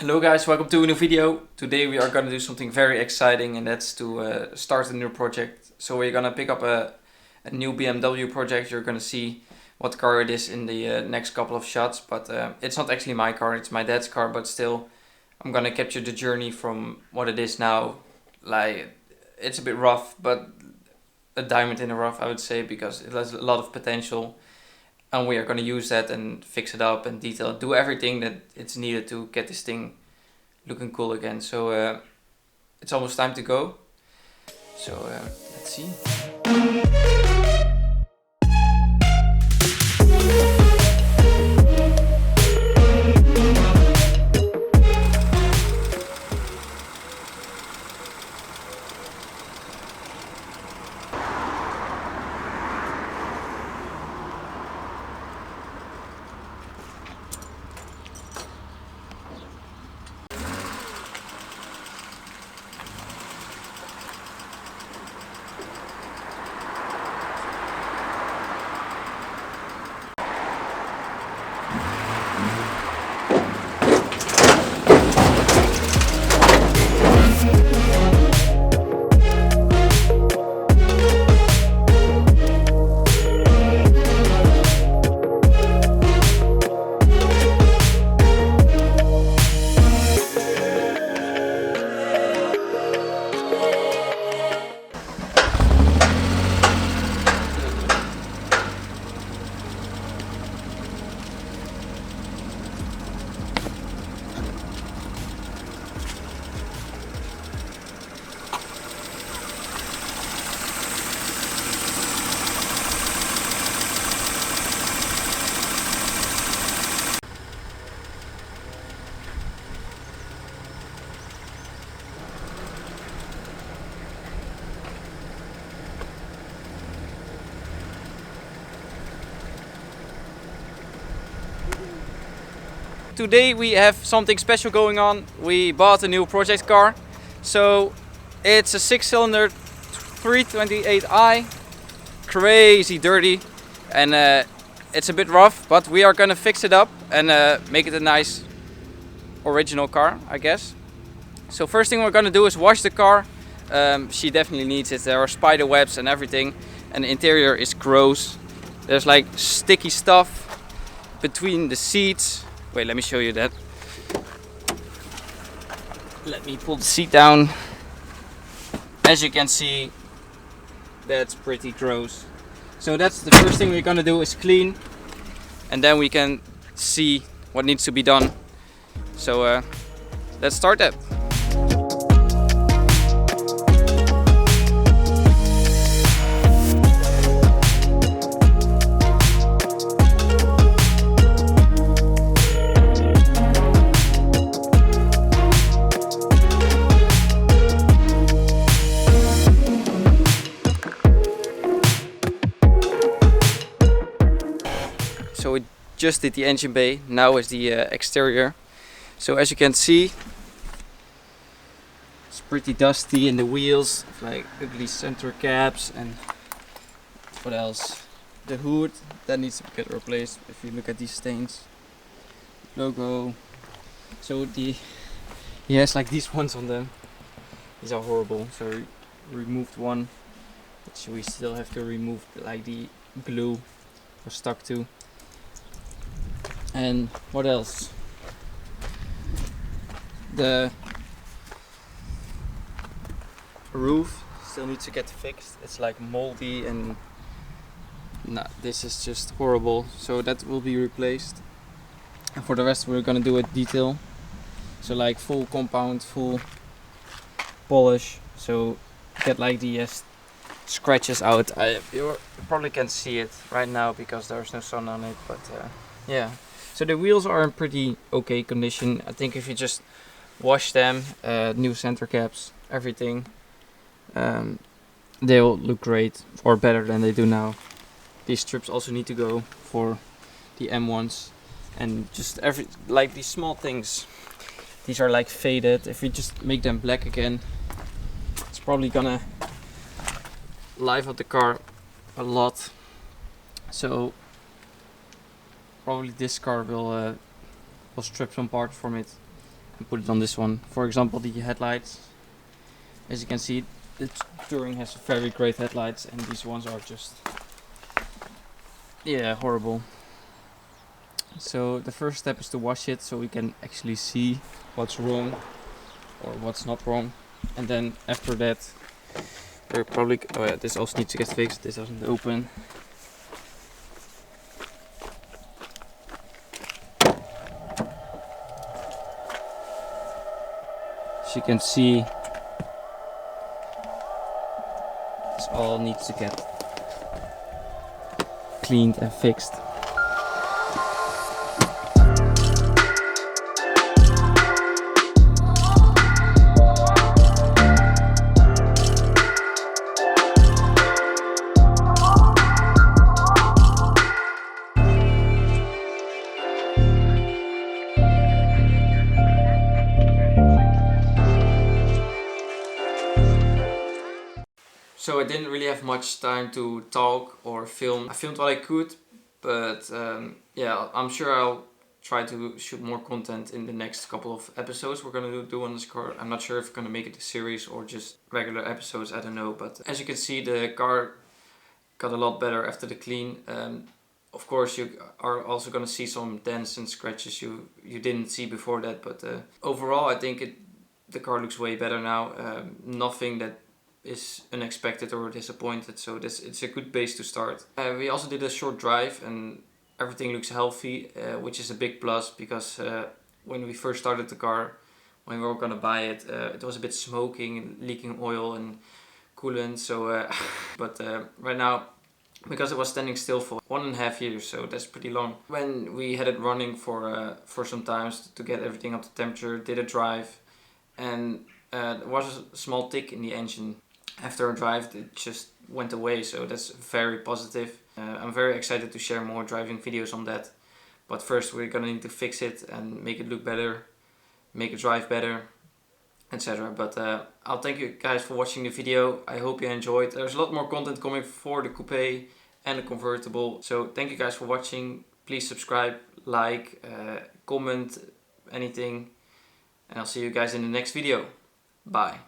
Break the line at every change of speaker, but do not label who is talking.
Hello guys, welcome to a new video. Today we are gonna do something very exciting, and that's to start a new project. So we're gonna pick up a new BMW project. You're gonna see what car it is in the next couple of shots, but it's not actually my car, it's my dad's car, but still I'm gonna capture the journey from what it is now. Like, it's a bit rough, but a diamond in the rough, I would say, because it has a lot of potential. And we are going to use that and fix it up and detail it, do everything that it's needed to get this thing looking cool again. So it's almost time to go. So let's see. Today we have something special going on. We bought a new project car. So it's a 6-cylinder 328i, crazy dirty, and it's a bit rough, but we are gonna fix it up and make it a nice original car, I guess. So first thing we're gonna do is wash the car. She definitely needs it. There are spider webs and everything, and the interior is gross. There's like sticky stuff between the seats. Wait, let me show you that. Let me pull the seat down. As you can see, that's pretty gross. So that's the first thing we're gonna do, is clean, and then we can see what needs to be done. So let's start that. So we just did the engine bay, now is the exterior. So as you can see, it's pretty dusty in the wheels, like ugly center caps, and what else? The hood, that needs to get replaced if you look at these stains. Logo. So he has like these ones on them. These are horrible. So we removed one, but we still have to remove like the glue we're stuck to. And what else? The roof still needs to get fixed. It's like moldy, and this is just horrible. So that will be replaced. And for the rest we're gonna do a detail. So like full compound, full polish. So get like the scratches out. You probably can't see it right now because there's no sun on it, but yeah. So the wheels are in pretty okay condition. I think if you just wash them, new center caps, everything, they'll look great, or better than they do now. These strips also need to go for the M1s, and just like these small things. These are like faded. If we just make them black again, it's probably gonna liven up the car a lot. So probably this car will strip some parts from it, and put it on this one. For example, the headlights. As you can see, the Touring has very great headlights, and these ones are just, yeah, horrible. So the first step is to wash it so we can actually see what's wrong or what's not wrong. And then after that, we're probably, oh yeah, this also needs to get fixed. This doesn't open. As you can see, this all needs to get cleaned and fixed. So I didn't really have much time to talk or film. I filmed what I could, but yeah, I'm sure I'll try to shoot more content in the next couple of episodes we're gonna do on this car. I'm not sure if we're gonna make it a series or just regular episodes, I don't know. But as you can see, the car got a lot better after the clean. Of course, you are also gonna see some dents and scratches you didn't see before that, but overall I think the car looks way better now. Nothing that is unexpected or disappointed, so it's a good base to start. We also did a short drive and everything looks healthy, which is a big plus, because when we first started the car, when we were gonna buy it, it was a bit smoking and leaking oil and coolant, so but right now, because it was standing still for 1.5 years, so that's pretty long. When we had it running for some times to get everything up to temperature, did a drive, and there was a small tick in the engine. After a drive, it just went away, so that's very positive. I'm very excited to share more driving videos on that, but first we're gonna need to fix it and make it look better, make it drive better, etc. But I'll thank you guys for watching the video. I hope you enjoyed. There's a lot more content coming for the coupe and the convertible, so thank you guys for watching. Please subscribe, like, comment, anything, and I'll see you guys in the next video. Bye.